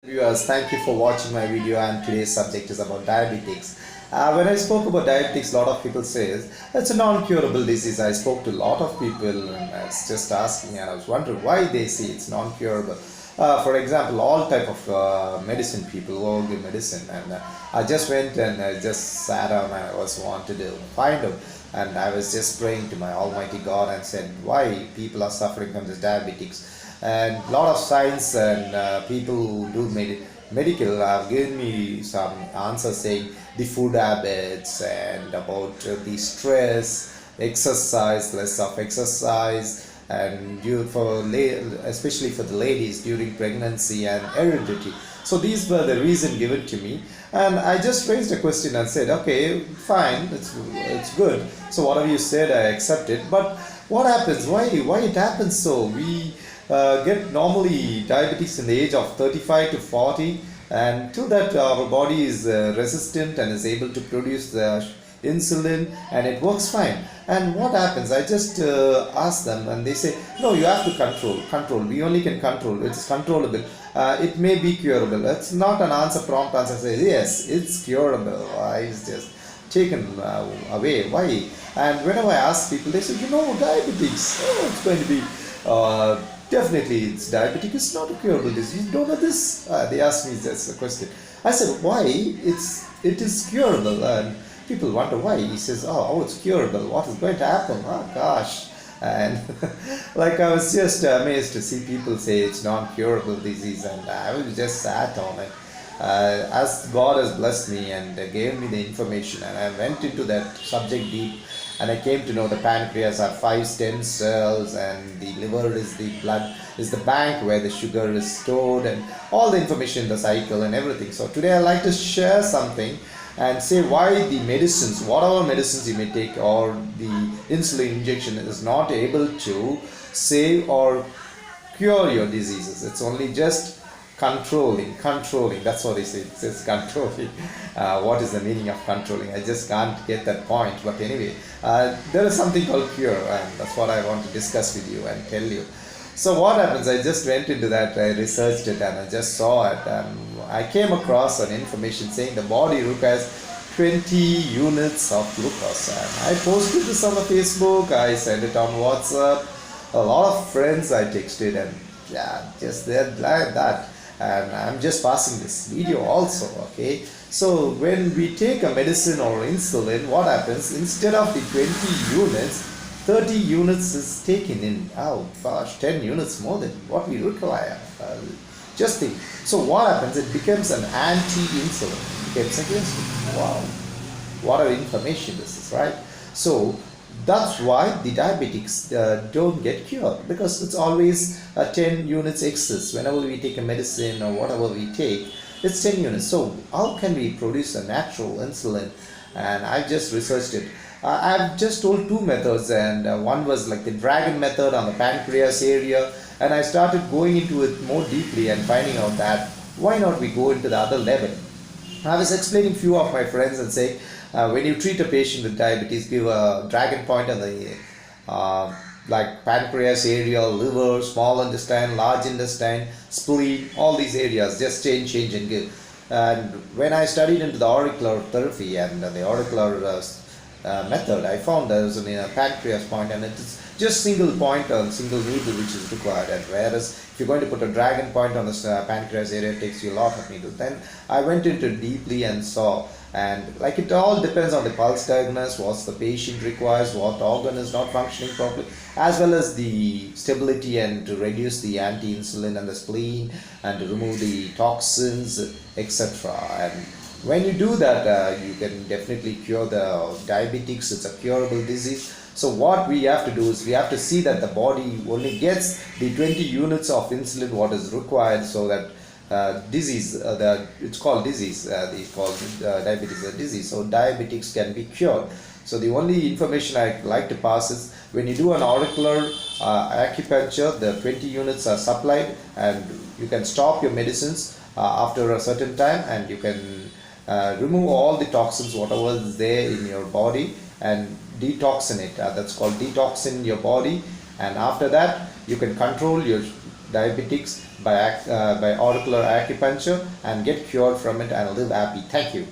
Viewers, thank you for watching my video, and today's subject is about diabetics. When I spoke about diabetics, a lot of people say it's a non-curable disease. I spoke to a lot of people and I was just asking and I was wondering why they say it's non-curable. For example, all type of medicine people who give medicine, and I just went and I just sat down and I was wanted to find out, and I was just praying to my Almighty God and said why people are suffering from this diabetics. And a lot of science and people who do medical have given me some answers saying the food habits and about the stress, exercise, less of exercise, and especially for the ladies during pregnancy and heredity. So these were the reason given to me, and I just raised a question and said, okay, fine, it's good. So whatever you said, I accept it. But what happens? Why it happens? So we get normally diabetes in the age of 35 to 40, and to that our body is resistant and is able to produce the insulin and it works fine. And what happens, I just ask them and they say no, you have to control, we only can control, it's controllable, it may be curable. It's not an answer, prompt answer say yes, it's curable. I was just taken away. Why? And whenever I ask people, they say, diabetes, it's going to be definitely it's diabetic, it's not a curable disease. You don't know this? They asked me this question. I said, why? It is curable. And people wonder why. He says, oh, it's curable. What is going to happen? Oh gosh. And like I was just amazed to see people say it's non-curable disease, and I was just sat on it. As God has blessed me and gave me the information, and I went into that subject deep, and I came to know the pancreas have 5 stem cells, and the liver is the blood, is the bank where the sugar is stored, and all the information in the cycle and everything. So today I'd like to share something and say why the medicines, whatever medicines you may take, or the insulin injection is not able to save or cure your diseases. It's only just controlling, that's what they say. It says controlling. What is the meaning of controlling? I just can't get that point, but anyway, there is something called cure, and that's what I want to discuss with you and tell you. So what happens, I just went into that, I researched it and I just saw it, and I came across an information saying the body requires 20 units of glucose, and I posted this on the Facebook, I sent it on WhatsApp, a lot of friends I texted, and yeah, just they're like that. And I'm just passing this video also, okay. So when we take a medicine or insulin, what happens, instead of the 20 units, 30 units is taken in. Oh gosh, 10 units more than what we require. Just think. So what happens, it becomes an anti-insulin, it becomes against it. Wow, what an information this is, right? So that's why the diabetics don't get cured, because it's always 10 units excess. Whenever we take a medicine or whatever we take, it's 10 units. So how can we produce a natural insulin? And I just researched it. I've just told 2 methods, and one was like the dragon method on the pancreas area, and I started going into it more deeply and finding out that why not we go into the other level. I was explaining few of my friends and saying, when you treat a patient with diabetes, give a dragon point on the like pancreas area, liver, small intestine, large intestine, spleen, all these areas, just change and give. And when I studied into the auricular therapy and the auricular method, I found there was a pancreas point, and it's just single point or single needle which is required. And whereas if you're going to put a dragon point on this pancreas area, it takes you a lot of needles. Then I went into deeply and saw, and like it all depends on the pulse diagnosis, what the patient requires, what organ is not functioning properly, as well as the stability, and to reduce the anti-insulin and the spleen, and to remove the toxins, etc. And when you do that, you can definitely cure the diabetics. It's a curable disease. So what we have to do is we have to see that the body only gets the 20 units of insulin what is required, so that it's called disease, they call diabetes a disease, so diabetics can be cured. So the only information I like to pass is, when you do an auricular acupuncture, the 20 units are supplied, and you can stop your medicines after a certain time, and you can remove all the toxins whatever is there in your body and detoxin it. That's called detoxin your body, and after that you can control your diabetics by auricular acupuncture and get cured from it and live happy. Thank you.